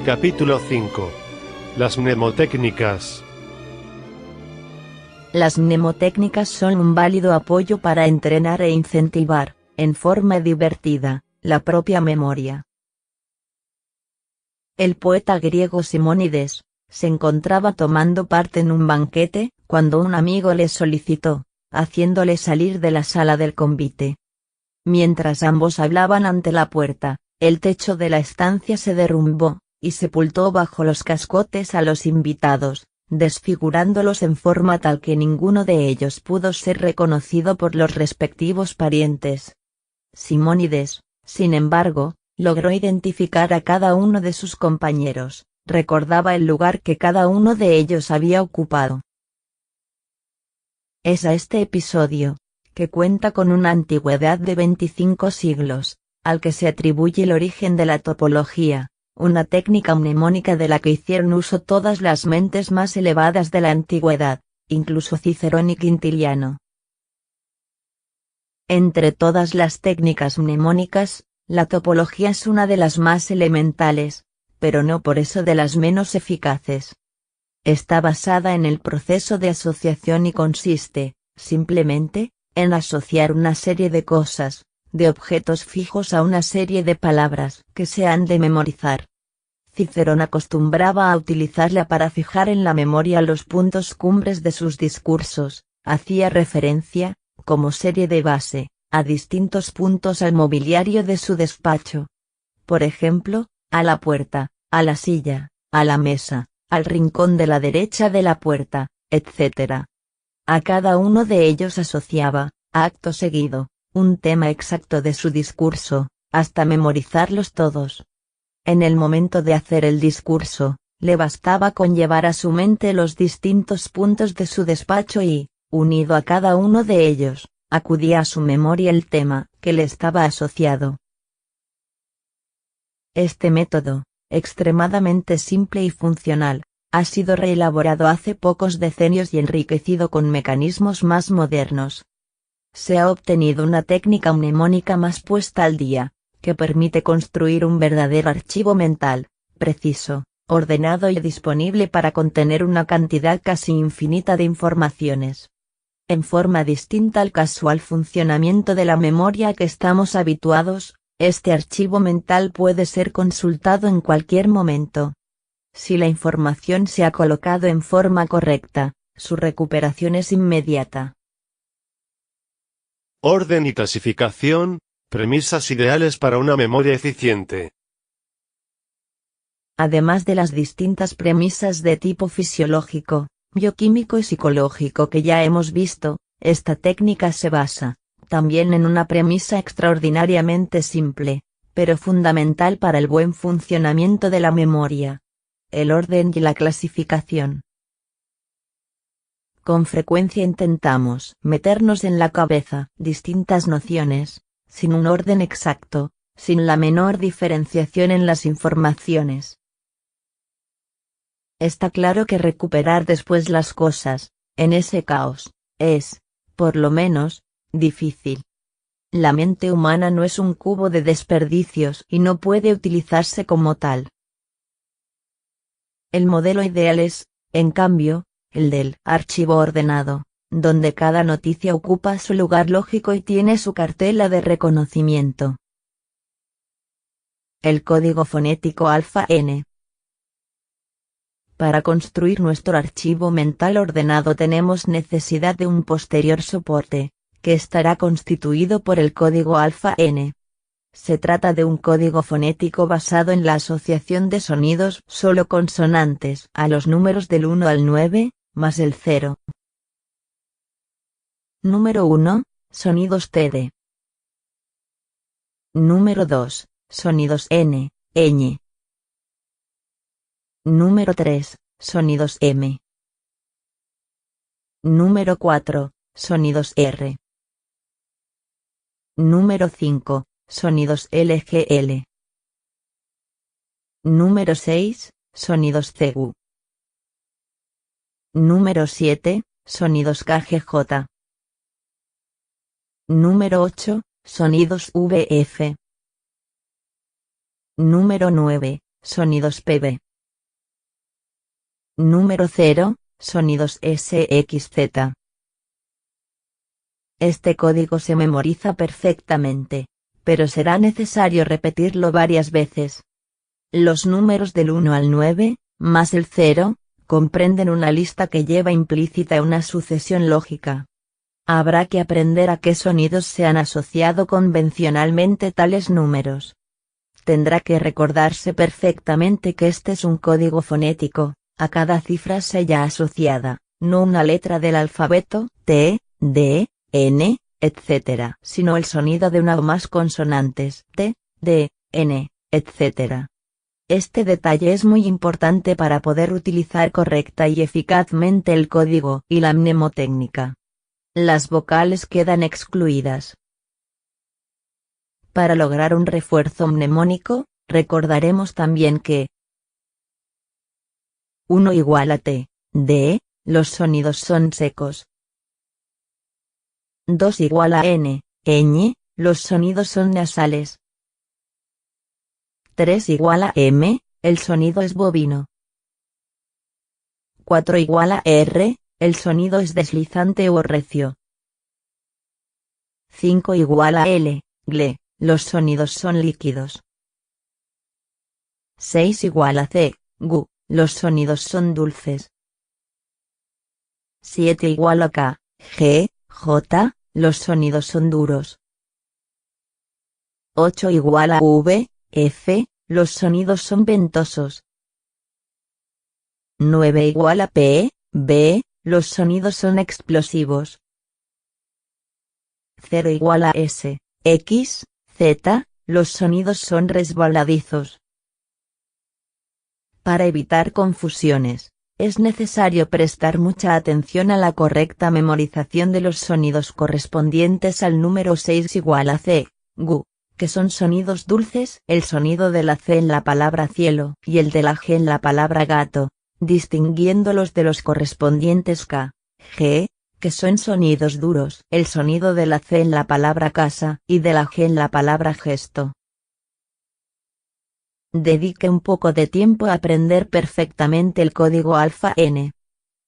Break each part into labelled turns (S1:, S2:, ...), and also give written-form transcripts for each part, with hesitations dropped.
S1: Capítulo 5. Las mnemotécnicas.
S2: Las mnemotécnicas son un válido apoyo para entrenar e incentivar, en forma divertida, la propia memoria. El poeta griego Simónides se encontraba tomando parte en un banquete, cuando un amigo le solicitó, haciéndole salir de la sala del convite. Mientras ambos hablaban ante la puerta, el techo de la estancia se derrumbó, y sepultó bajo los cascotes a los invitados, desfigurándolos en forma tal que ninguno de ellos pudo ser reconocido por los respectivos parientes. Simónides, sin embargo, logró identificar a cada uno de sus compañeros, recordaba el lugar que cada uno de ellos había ocupado. Es a este episodio, que cuenta con una antigüedad de 25 siglos, al que se atribuye el origen de la topología, una técnica mnemónica de la que hicieron uso todas las mentes más elevadas de la antigüedad, incluso Cicerón y Quintiliano. Entre todas las técnicas mnemónicas, la topología es una de las más elementales, pero no por eso de las menos eficaces. Está basada en el proceso de asociación y consiste, simplemente, en asociar una serie de cosas, de objetos fijos a una serie de palabras que se han de memorizar. Cicerón acostumbraba a utilizarla para fijar en la memoria los puntos cumbres de sus discursos, hacía referencia, como serie de base, a distintos puntos al mobiliario de su despacho. Por ejemplo, a la puerta, a la silla, a la mesa, al rincón de la derecha de la puerta, etc. A cada uno de ellos asociaba, acto seguido, un tema exacto de su discurso, hasta memorizarlos todos. En el momento de hacer el discurso, le bastaba con llevar a su mente los distintos puntos de su despacho y, unido a cada uno de ellos, acudía a su memoria el tema que le estaba asociado. Este método, extremadamente simple y funcional, ha sido reelaborado hace pocos decenios y enriquecido con mecanismos más modernos. Se ha obtenido una técnica mnemónica más puesta al día, que permite construir un verdadero archivo mental, preciso, ordenado y disponible para contener una cantidad casi infinita de informaciones. En forma distinta al casual funcionamiento de la memoria a que estamos habituados, este archivo mental puede ser consultado en cualquier momento. Si la información se ha colocado en forma correcta, su recuperación es inmediata.
S1: Orden y clasificación, premisas ideales para una memoria eficiente.
S2: Además de las distintas premisas de tipo fisiológico, bioquímico y psicológico que ya hemos visto, esta técnica se basa, también en una premisa extraordinariamente simple, pero fundamental para el buen funcionamiento de la memoria: el orden y la clasificación. Con frecuencia intentamos meternos en la cabeza distintas nociones, sin un orden exacto, sin la menor diferenciación en las informaciones. Está claro que recuperar después las cosas, en ese caos, es, por lo menos, difícil. La mente humana no es un cubo de desperdicios y no puede utilizarse como tal. El modelo ideal es, en cambio, el del archivo ordenado, donde cada noticia ocupa su lugar lógico y tiene su cartela de reconocimiento. El código fonético alfa N. Para construir nuestro archivo mental ordenado tenemos necesidad de un posterior soporte, que estará constituido por el código alfa N. Se trata de un código fonético basado en la asociación de sonidos solo consonantes a los números del 1 al 9, más el 0. Número 1, sonidos TD. Número 2, sonidos N, ñ. Número 3, sonidos M. Número 4, sonidos R. Número 5, sonidos LGL. Número 6, sonidos CU. Número 7, sonidos KGJ. Número 8, sonidos VF. Número 9, sonidos PB. Número 0, sonidos SXZ. Este código se memoriza perfectamente, pero será necesario repetirlo varias veces. Los números del 1 al 9, más el 0, comprenden una lista que lleva implícita una sucesión lógica. Habrá que aprender a qué sonidos se han asociado convencionalmente tales números. Tendrá que recordarse perfectamente que este es un código fonético, a cada cifra sella asociada, no una letra del alfabeto, T, D, N, etc., sino el sonido de una o más consonantes, T, D, N, etc. Este detalle es muy importante para poder utilizar correcta y eficazmente el código y la mnemotécnica. Las vocales quedan excluidas. Para lograr un refuerzo mnemónico, recordaremos también que 1 igual a T, D, los sonidos son secos. 2 igual a N, ñ, los sonidos son nasales. 3 igual a M, el sonido es bovino. 4 igual a R, el sonido es deslizante o recio. 5 igual a L, gle, los sonidos son líquidos. 6 igual a C, gu, los sonidos son dulces. 7 igual a K, G, J, los sonidos son duros. 8 igual a V, F, los sonidos son ventosos. 9 igual a P, B, los sonidos son explosivos. 0 igual a S, X, Z, los sonidos son resbaladizos. Para evitar confusiones, es necesario prestar mucha atención a la correcta memorización de los sonidos correspondientes al número 6 igual a C, gu, que son sonidos dulces, el sonido de la C en la palabra cielo y el de la G en la palabra gato, distinguiéndolos de los correspondientes K, G, que son sonidos duros, el sonido de la C en la palabra casa y de la G en la palabra gesto. Dedique un poco de tiempo a aprender perfectamente el código alfa N.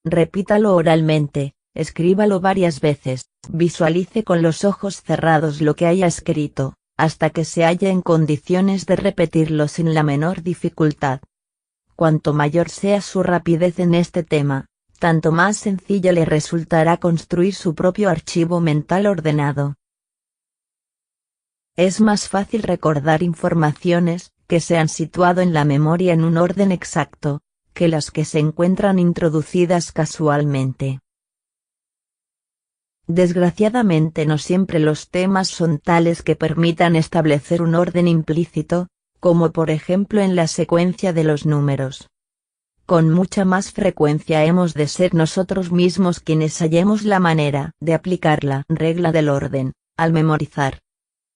S2: Repítalo oralmente, escríbalo varias veces, visualice con los ojos cerrados lo que haya escrito, hasta que se halla en condiciones de repetirlo sin la menor dificultad. Cuanto mayor sea su rapidez en este tema, tanto más sencillo le resultará construir su propio archivo mental ordenado. Es más fácil recordar informaciones que se han situado en la memoria en un orden exacto, que las que se encuentran introducidas casualmente. Desgraciadamente no siempre los temas son tales que permitan establecer un orden implícito, como por ejemplo en la secuencia de los números. Con mucha más frecuencia hemos de ser nosotros mismos quienes hallemos la manera de aplicar la regla del orden, al memorizar.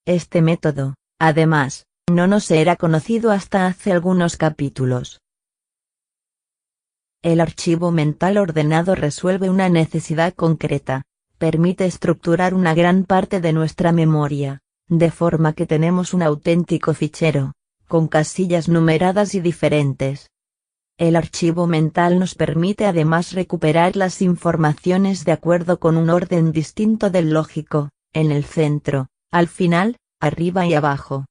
S2: Este método, además, no nos era conocido hasta hace algunos capítulos. El archivo mental ordenado resuelve una necesidad concreta, permite estructurar una gran parte de nuestra memoria, de forma que tenemos un auténtico fichero, con casillas numeradas y diferentes. El archivo mental nos permite además recuperar las informaciones de acuerdo con un orden distinto del lógico, en el centro, al final, arriba y abajo.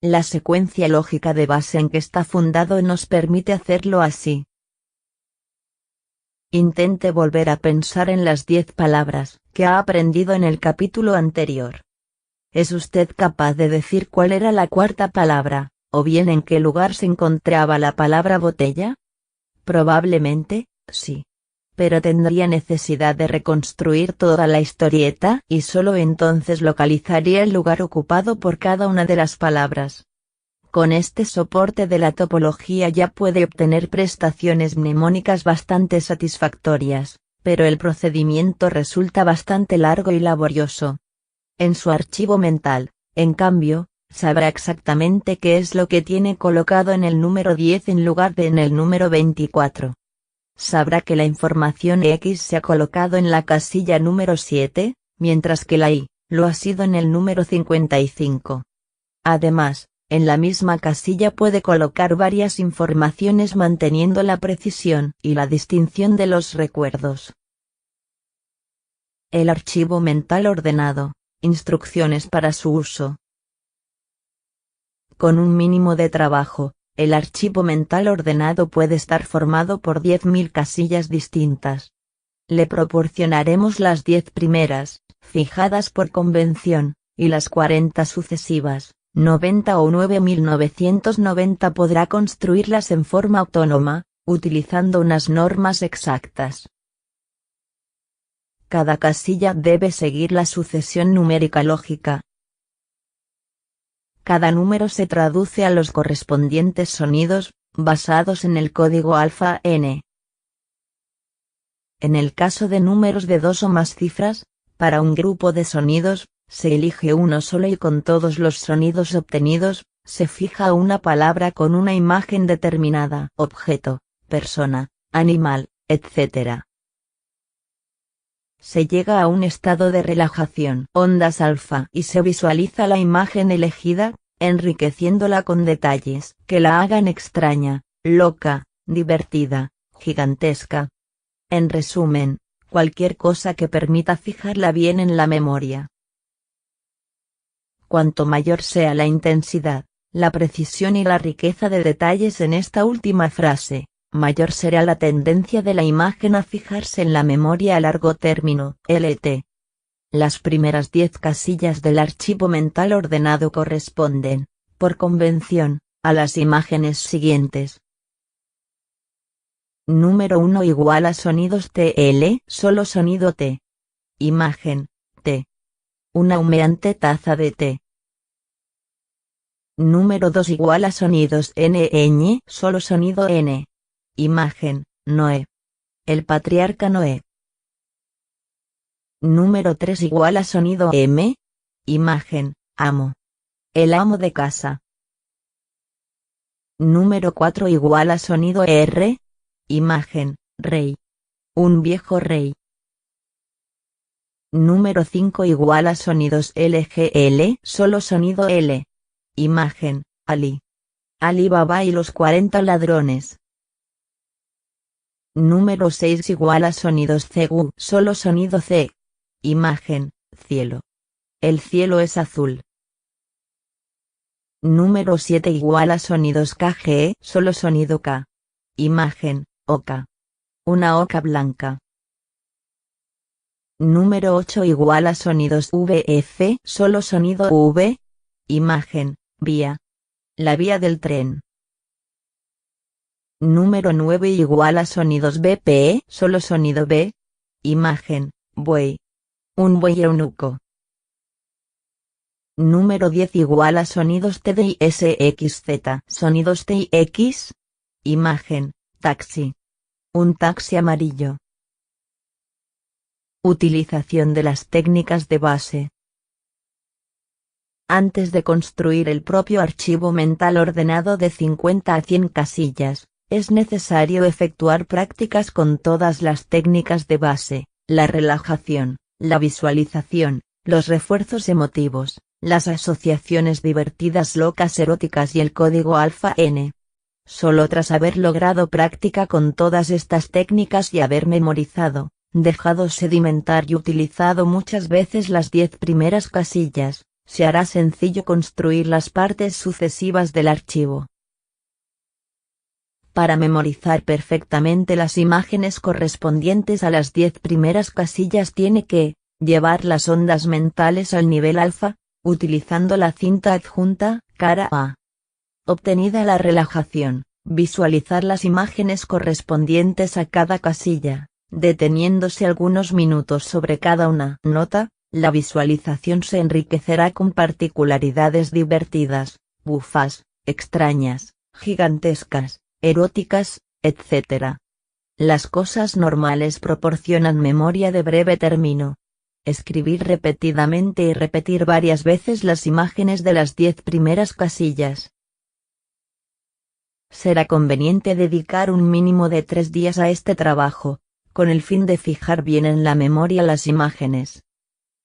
S2: La secuencia lógica de base en que está fundado nos permite hacerlo así. Intente volver a pensar en las 10 palabras que ha aprendido en el capítulo anterior. ¿Es usted capaz de decir cuál era la cuarta palabra, o bien en qué lugar se encontraba la palabra botella? Probablemente, sí. Pero tendría necesidad de reconstruir toda la historieta y solo entonces localizaría el lugar ocupado por cada una de las palabras. Con este soporte de la topología ya puede obtener prestaciones mnemónicas bastante satisfactorias, pero el procedimiento resulta bastante largo y laborioso. En su archivo mental, en cambio, sabrá exactamente qué es lo que tiene colocado en el número 10 en lugar de en el número 24. Sabrá que la información X se ha colocado en la casilla número 7, mientras que la Y lo ha sido en el número 55. Además, En la misma casilla puede colocar varias informaciones manteniendo la precisión y la distinción de los recuerdos. El archivo mental ordenado. Instrucciones para su uso. Con un mínimo de trabajo, el archivo mental ordenado puede estar formado por 10.000 casillas distintas. Le proporcionaremos las 10 primeras, fijadas por convención, y las 40 sucesivas, 90 o 9.990 podrá construirlas en forma autónoma, utilizando unas normas exactas. Cada casilla debe seguir la sucesión numérica lógica. Cada número se traduce a los correspondientes sonidos, basados en el código alfa N. En el caso de números de 2 o más cifras, para un grupo de sonidos, se elige uno solo y con todos los sonidos obtenidos, se fija una palabra con una imagen determinada, objeto, persona, animal, etc. Se llega a un estado de relajación, ondas alfa, y se visualiza la imagen elegida, enriqueciéndola con detalles que la hagan extraña, loca, divertida, gigantesca. En resumen, cualquier cosa que permita fijarla bien en la memoria. Cuanto mayor sea la intensidad, la precisión y la riqueza de detalles en esta última frase, mayor será la tendencia de la imagen a fijarse en la memoria a largo término, LT. Las primeras 10 casillas del archivo mental ordenado corresponden, por convención, a las imágenes siguientes. Número 1 igual a sonidos TL, solo sonido T. Imagen, T. Una humeante taza de té. Número 2 igual a sonidos NN, solo sonido N. Imagen, Noé. El patriarca Noé. Número 3 igual a sonido M. Imagen, amo. El amo de casa. Número 4 igual a sonido R. Imagen, rey. Un viejo rey. Número 5 igual a sonidos LGL, solo sonido L. Imagen, Ali. Ali Baba y los 40 ladrones. Número 6 igual a sonidos CU, solo sonido C. Imagen, cielo. El cielo es azul. Número 7 igual a sonidos KGE, solo sonido K. Imagen, oca. Una oca blanca. Número 8 igual a sonidos VF, solo sonido V. Imagen, vía. La vía del tren. Número 9 igual a sonidos BPE, solo sonido B. Imagen, buey. Un buey eunuco. Número 10 igual a sonidos TDISXZ, sonidos TX. Imagen, taxi. Un taxi amarillo. Utilización de las técnicas de base. Antes de construir el propio archivo mental ordenado de 50 a 100 casillas, es necesario efectuar prácticas con todas las técnicas de base, la relajación, la visualización, los refuerzos emotivos, las asociaciones divertidas locas eróticas y el código alfa N. Solo tras haber logrado práctica con todas estas técnicas y haber memorizado, dejado sedimentar y utilizado muchas veces las 10 primeras casillas, se hará sencillo construir las partes sucesivas del archivo. Para memorizar perfectamente las imágenes correspondientes a las 10 primeras casillas tiene que llevar las ondas mentales al nivel alfa, utilizando la cinta adjunta, cara A. Obtenida la relajación, visualizar las imágenes correspondientes a cada casilla, deteniéndose algunos minutos sobre cada una. Nota, la visualización se enriquecerá con particularidades divertidas, bufas, extrañas, gigantescas, eróticas, etc. Las cosas normales proporcionan memoria de breve término. Escribir repetidamente y repetir varias veces las imágenes de las 10 primeras casillas. Será conveniente dedicar un mínimo de 3 días a este trabajo, con el fin de fijar bien en la memoria las imágenes.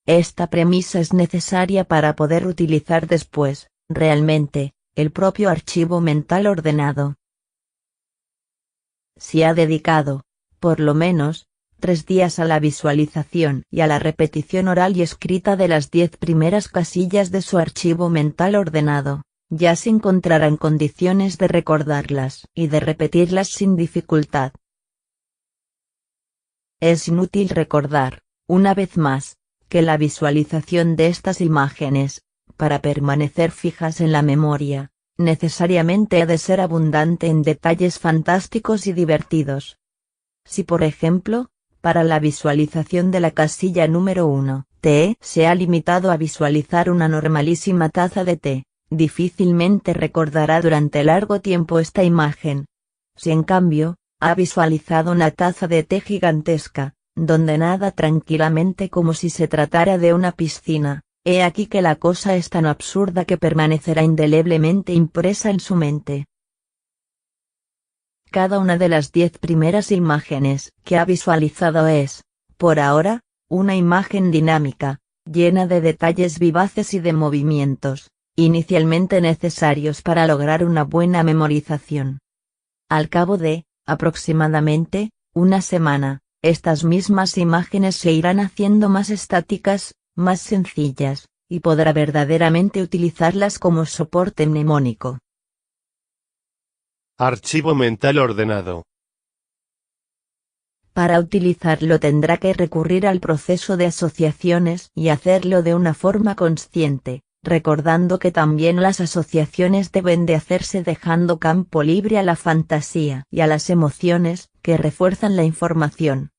S2: Esta premisa es necesaria para poder utilizar después, realmente, el propio archivo mental ordenado. Si ha dedicado, por lo menos, 3 días a la visualización y a la repetición oral y escrita de las 10 primeras casillas de su archivo mental ordenado, ya se encontrará en condiciones de recordarlas y de repetirlas sin dificultad. Es inútil recordar, una vez más, que la visualización de estas imágenes, para permanecer fijas en la memoria, necesariamente ha de ser abundante en detalles fantásticos y divertidos. Si por ejemplo, para la visualización de la casilla número 1, T se ha limitado a visualizar una normalísima taza de té, difícilmente recordará durante largo tiempo esta imagen. Si en cambio, ha visualizado una taza de té gigantesca, donde nada tranquilamente como si se tratara de una piscina, he aquí que la cosa es tan absurda que permanecerá indeleblemente impresa en su mente. Cada una de las 10 primeras imágenes que ha visualizado es, por ahora, una imagen dinámica, llena de detalles vivaces y de movimientos, inicialmente necesarios para lograr una buena memorización. Al cabo de, aproximadamente, una semana, estas mismas imágenes se irán haciendo más estáticas, más sencillas, y podrá verdaderamente utilizarlas como soporte mnemónico.
S1: Archivo mental ordenado.
S2: Para utilizarlo tendrá que recurrir al proceso de asociaciones y hacerlo de una forma consciente, recordando que también las asociaciones deben de hacerse dejando campo libre a la fantasía y a las emociones que refuerzan la información.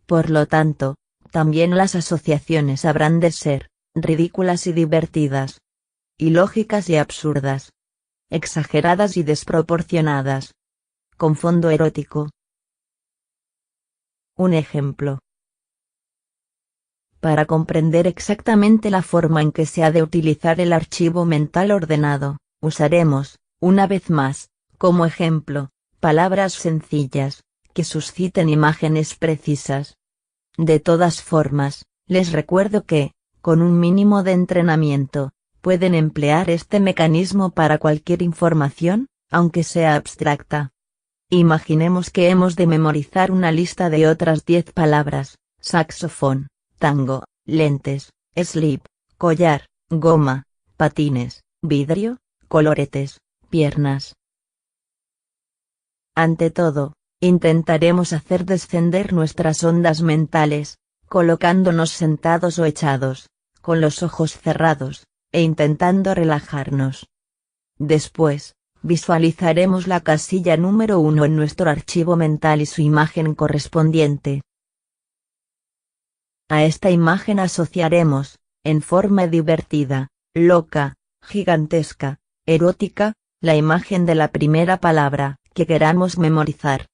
S2: Por lo tanto, también las asociaciones habrán de ser ridículas y divertidas, ilógicas y absurdas, exageradas y desproporcionadas, con fondo erótico. Un ejemplo. Para comprender exactamente la forma en que se ha de utilizar el archivo mental ordenado, usaremos, una vez más, como ejemplo, palabras sencillas, que susciten imágenes precisas. De todas formas, les recuerdo que, con un mínimo de entrenamiento, pueden emplear este mecanismo para cualquier información, aunque sea abstracta. Imaginemos que hemos de memorizar una lista de otras 10 palabras: saxofón, tango, lentes, slip, collar, goma, patines, vidrio, coloretes, piernas. Ante todo, intentaremos hacer descender nuestras ondas mentales, colocándonos sentados o echados, con los ojos cerrados, e intentando relajarnos. Después, visualizaremos la casilla número 1 en nuestro archivo mental y su imagen correspondiente. A esta imagen asociaremos, en forma divertida, loca, gigantesca, erótica, la imagen de la primera palabra que queramos memorizar.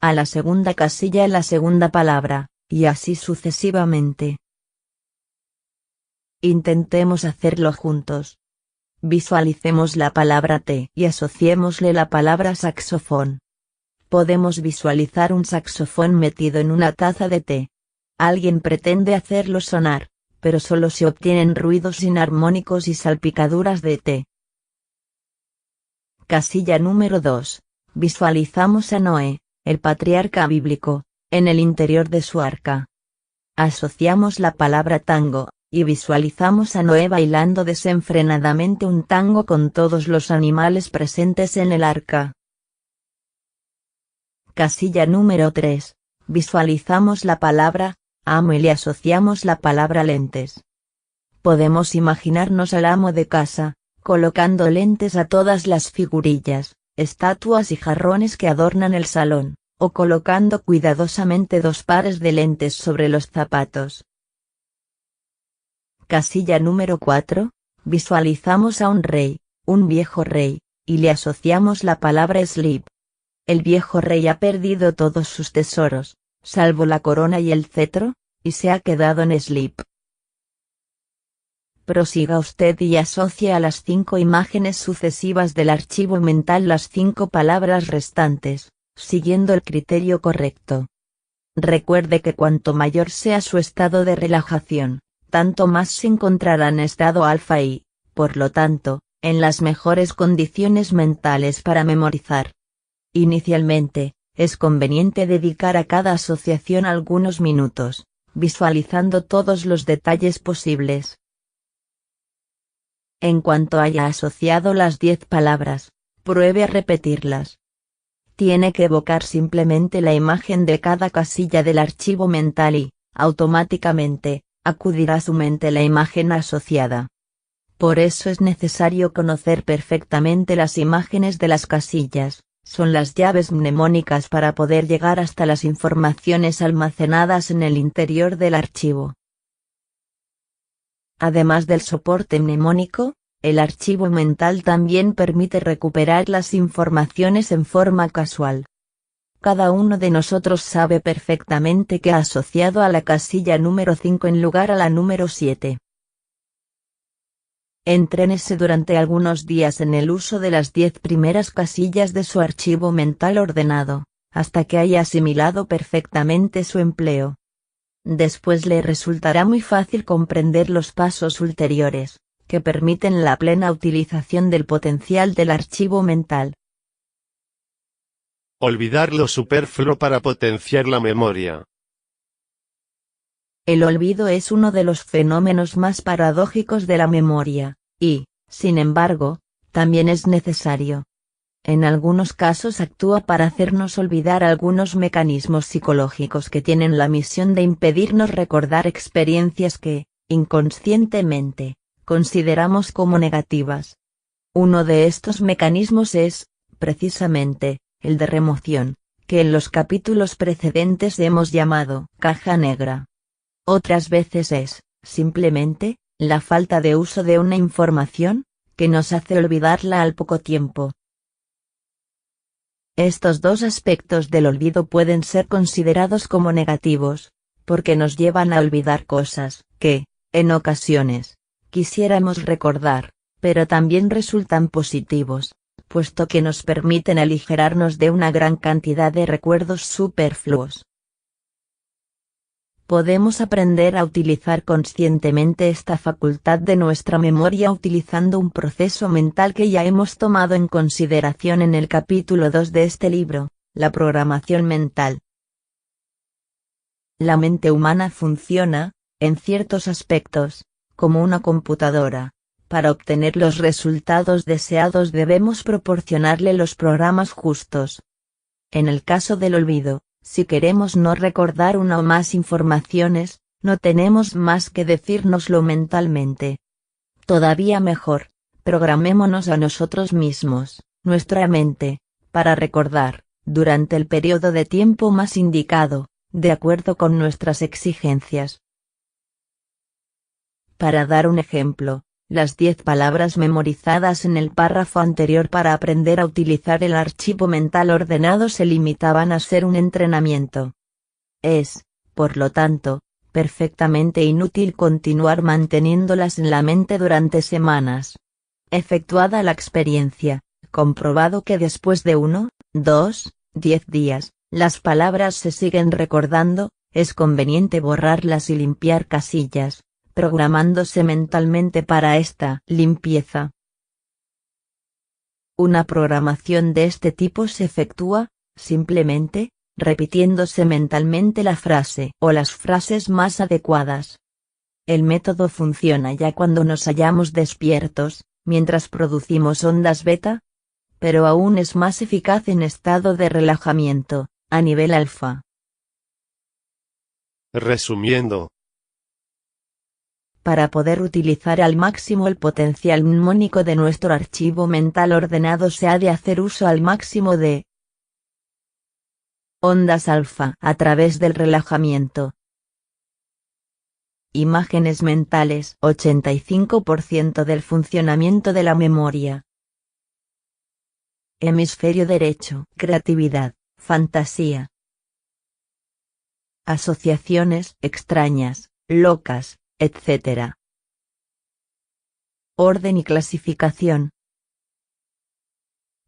S2: A la segunda casilla la segunda palabra, y así sucesivamente. Intentemos hacerlo juntos. Visualicemos la palabra té y asociémosle la palabra saxofón. Podemos visualizar un saxofón metido en una taza de té. Alguien pretende hacerlo sonar, pero solo se obtienen ruidos inarmónicos y salpicaduras de té. Casilla número 2. Visualizamos a Noé, el patriarca bíblico, en el interior de su arca. Asociamos la palabra tango, y visualizamos a Noé bailando desenfrenadamente un tango con todos los animales presentes en el arca. Casilla número 3. Visualizamos la palabra amo y le asociamos la palabra lentes. Podemos imaginarnos al amo de casa, colocando lentes a todas las figurillas, estatuas y jarrones que adornan el salón, o colocando cuidadosamente 2 pares de lentes sobre los zapatos. Casilla número 4. Visualizamos a un rey, un viejo rey, y le asociamos la palabra slip. El viejo rey ha perdido todos sus tesoros, salvo la corona y el cetro, y se ha quedado en slip. Prosiga usted y asocie a las 5 imágenes sucesivas del archivo mental las 5 palabras restantes, siguiendo el criterio correcto. Recuerde que cuanto mayor sea su estado de relajación, tanto más se encontrará en estado alfa y, por lo tanto, en las mejores condiciones mentales para memorizar. Inicialmente, es conveniente dedicar a cada asociación algunos minutos, visualizando todos los detalles posibles. En cuanto haya asociado las 10 palabras, pruebe a repetirlas. Tiene que evocar simplemente la imagen de cada casilla del archivo mental y, automáticamente, acudirá a su mente la imagen asociada. Por eso es necesario conocer perfectamente las imágenes de las casillas, son las llaves mnemónicas para poder llegar hasta las informaciones almacenadas en el interior del archivo. Además del soporte mnemónico, el archivo mental también permite recuperar las informaciones en forma casual. Cada uno de nosotros sabe perfectamente que ha asociado a la casilla número 5 en lugar a la número 7. Entrénese durante algunos días en el uso de las 10 primeras casillas de su archivo mental ordenado, hasta que haya asimilado perfectamente su empleo. Después le resultará muy fácil comprender los pasos ulteriores, que permiten la plena utilización del potencial del archivo mental.
S1: Olvidar lo superfluo para potenciar la memoria.
S2: El olvido es uno de los fenómenos más paradójicos de la memoria, y, sin embargo, también es necesario. En algunos casos actúa para hacernos olvidar algunos mecanismos psicológicos que tienen la misión de impedirnos recordar experiencias que, inconscientemente, consideramos como negativas. Uno de estos mecanismos es, precisamente, el de remoción, que en los capítulos precedentes hemos llamado caja negra. Otras veces es, simplemente, la falta de uso de una información, que nos hace olvidarla al poco tiempo. Estos dos aspectos del olvido pueden ser considerados como negativos, porque nos llevan a olvidar cosas que, en ocasiones, quisiéramos recordar, pero también resultan positivos, puesto que nos permiten aligerarnos de una gran cantidad de recuerdos superfluos. Podemos aprender a utilizar conscientemente esta facultad de nuestra memoria utilizando un proceso mental que ya hemos tomado en consideración en el capítulo 2 de este libro, la programación mental. La mente humana funciona, en ciertos aspectos, como una computadora. Para obtener los resultados deseados debemos proporcionarle los programas justos. En el caso del olvido, si queremos no recordar una o más informaciones, no tenemos más que decírnoslo mentalmente. Todavía mejor, programémonos a nosotros mismos, nuestra mente, para recordar, durante el periodo de tiempo más indicado, de acuerdo con nuestras exigencias. Para dar un ejemplo, las 10 palabras memorizadas en el párrafo anterior para aprender a utilizar el archivo mental ordenado se limitaban a ser un entrenamiento. Es, por lo tanto, perfectamente inútil continuar manteniéndolas en la mente durante semanas. Efectuada la experiencia, comprobado que después de 1, 2, 10 días, las palabras se siguen recordando, es conveniente borrarlas y limpiar casillas, programándose mentalmente para esta limpieza. Una programación de este tipo se efectúa, simplemente, repitiéndose mentalmente la frase o las frases más adecuadas. El método funciona ya cuando nos hallamos despiertos, mientras producimos ondas beta, pero aún es más eficaz en estado de relajamiento, a nivel alfa.
S1: Resumiendo,
S2: para poder utilizar al máximo el potencial mnemónico de nuestro archivo mental ordenado se ha de hacer uso al máximo de ondas alfa a través del relajamiento. Imágenes mentales, 85% del funcionamiento de la memoria. Hemisferio derecho, creatividad, fantasía. Asociaciones extrañas, locas, etc. Orden y clasificación.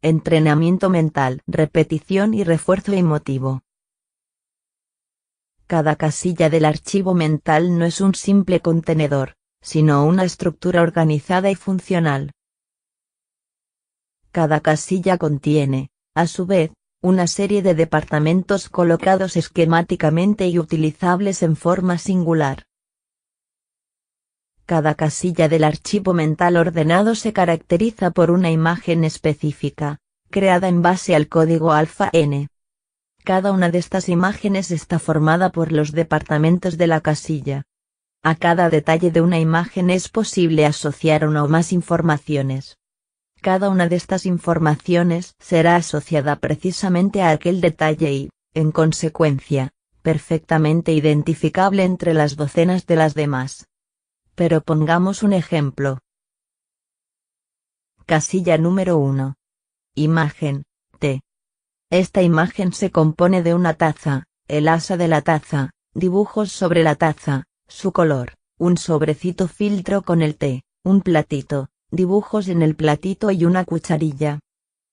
S2: Entrenamiento mental, repetición y refuerzo emotivo. Cada casilla del archivo mental no es un simple contenedor, sino una estructura organizada y funcional. Cada casilla contiene, a su vez, una serie de departamentos colocados esquemáticamente y utilizables en forma singular. Cada casilla del archivo mental ordenado se caracteriza por una imagen específica, creada en base al código alfa N. Cada una de estas imágenes está formada por los departamentos de la casilla. A cada detalle de una imagen es posible asociar una o más informaciones. Cada una de estas informaciones será asociada precisamente a aquel detalle y, en consecuencia, perfectamente identificable entre las docenas de las demás. Pero pongamos un ejemplo. Casilla número 1. Imagen, T. Esta imagen se compone de una taza, el asa de la taza, dibujos sobre la taza, su color, un sobrecito filtro con el té, un platito, dibujos en el platito y una cucharilla.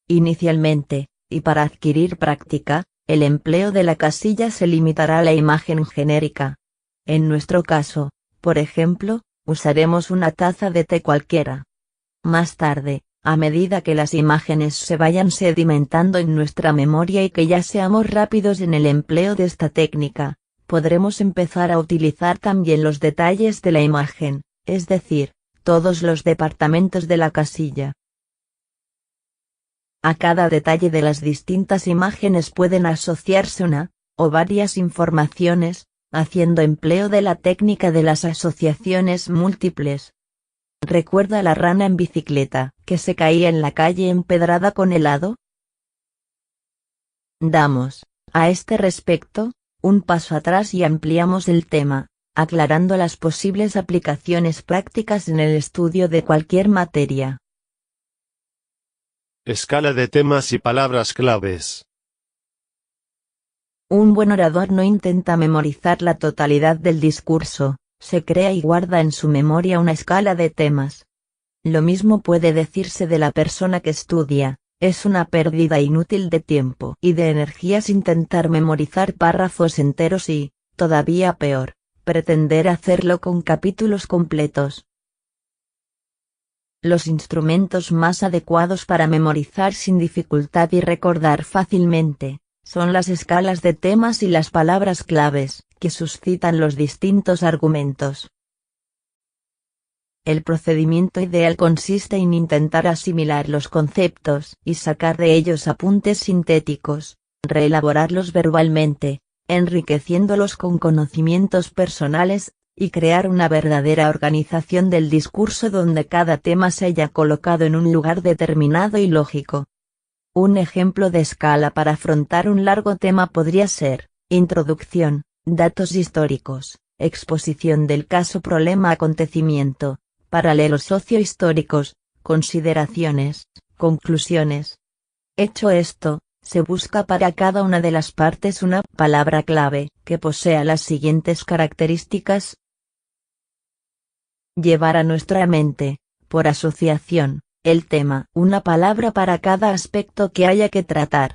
S2: Inicialmente, y para adquirir práctica, el empleo de la casilla se limitará a la imagen genérica. En nuestro caso, por ejemplo, usaremos una taza de té cualquiera. Más tarde, a medida que las imágenes se vayan sedimentando en nuestra memoria y que ya seamos rápidos en el empleo de esta técnica, podremos empezar a utilizar también los detalles de la imagen, es decir, todos los departamentos de la casilla. A cada detalle de las distintas imágenes pueden asociarse una, o varias informaciones, haciendo empleo de la técnica de las asociaciones múltiples. ¿Recuerda la rana en bicicleta, que se caía en la calle empedrada con helado? Damos, a este respecto, un paso atrás y ampliamos el tema, aclarando las posibles aplicaciones prácticas en el estudio de cualquier materia.
S1: Escala de temas y palabras claves.
S2: Un buen orador no intenta memorizar la totalidad del discurso, se crea y guarda en su memoria una escala de temas. Lo mismo puede decirse de la persona que estudia, es una pérdida inútil de tiempo y de energías intentar memorizar párrafos enteros y, todavía peor, pretender hacerlo con capítulos completos. Los instrumentos más adecuados para memorizar sin dificultad y recordar fácilmente, son las escalas de temas y las palabras claves, que suscitan los distintos argumentos. El procedimiento ideal consiste en intentar asimilar los conceptos y sacar de ellos apuntes sintéticos, reelaborarlos verbalmente, enriqueciéndolos con conocimientos personales, y crear una verdadera organización del discurso donde cada tema se haya colocado en un lugar determinado y lógico. Un ejemplo de escala para afrontar un largo tema podría ser: introducción, datos históricos, exposición del caso problema acontecimiento, paralelos sociohistóricos, consideraciones, conclusiones. Hecho esto, se busca para cada una de las partes una palabra clave que posea las siguientes características. Llevar a nuestra mente, por asociación, el tema, una palabra para cada aspecto que haya que tratar.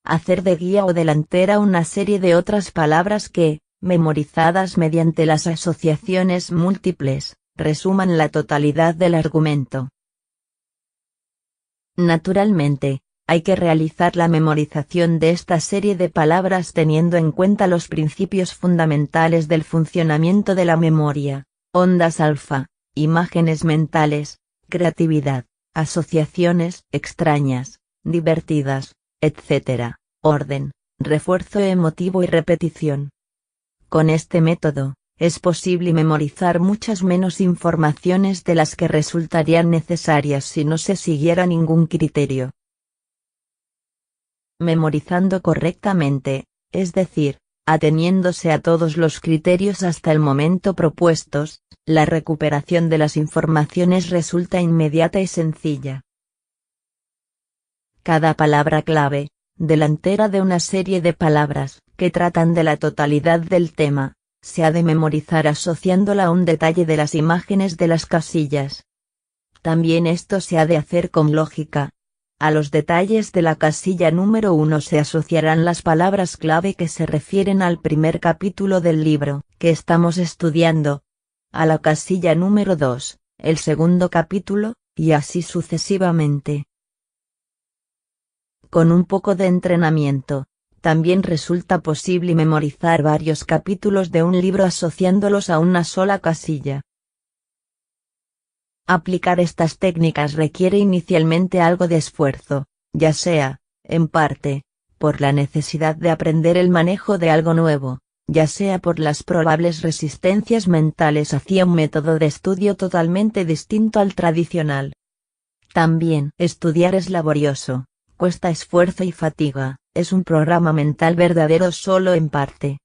S2: Hacer de guía o delantera una serie de otras palabras que, memorizadas mediante las asociaciones múltiples, resuman la totalidad del argumento. Naturalmente, hay que realizar la memorización de esta serie de palabras teniendo en cuenta los principios fundamentales del funcionamiento de la memoria: ondas alfa, imágenes mentales, creatividad, asociaciones extrañas, divertidas, etc., orden, refuerzo emotivo y repetición. Con este método, es posible memorizar muchas menos informaciones de las que resultarían necesarias si no se siguiera ningún criterio. Memorizando correctamente, es decir, ateniéndose a todos los criterios hasta el momento propuestos, la recuperación de las informaciones resulta inmediata y sencilla. Cada palabra clave, delantera de una serie de palabras, que tratan de la totalidad del tema, se ha de memorizar asociándola a un detalle de las imágenes de las casillas. También esto se ha de hacer con lógica. A los detalles de la casilla número 1 se asociarán las palabras clave que se refieren al primer capítulo del libro que estamos estudiando. A la casilla número 2, el segundo capítulo, y así sucesivamente. Con un poco de entrenamiento, también resulta posible memorizar varios capítulos de un libro asociándolos a una sola casilla. Aplicar estas técnicas requiere inicialmente algo de esfuerzo, ya sea, en parte, por la necesidad de aprender el manejo de algo nuevo, ya sea por las probables resistencias mentales hacia un método de estudio totalmente distinto al tradicional. También estudiar es laborioso, cuesta esfuerzo y fatiga, es un programa mental verdadero solo en parte.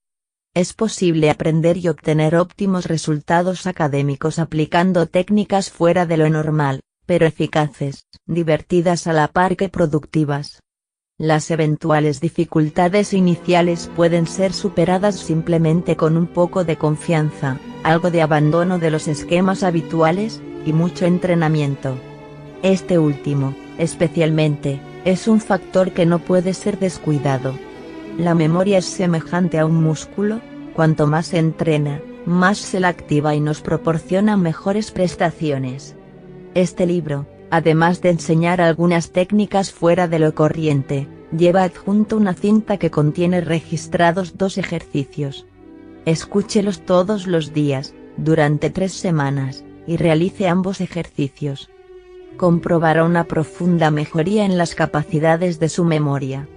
S2: Es posible aprender y obtener óptimos resultados académicos aplicando técnicas fuera de lo normal, pero eficaces, divertidas a la par que productivas. Las eventuales dificultades iniciales pueden ser superadas simplemente con un poco de confianza, algo de abandono de los esquemas habituales, y mucho entrenamiento. Este último, especialmente, es un factor que no puede ser descuidado. La memoria es semejante a un músculo, cuanto más se entrena, más se la activa y nos proporciona mejores prestaciones. Este libro, además de enseñar algunas técnicas fuera de lo corriente, lleva adjunto una cinta que contiene registrados 2 ejercicios. Escúchelos todos los días, durante 3 semanas, y realice ambos ejercicios. Comprobará una profunda mejoría en las capacidades de su memoria.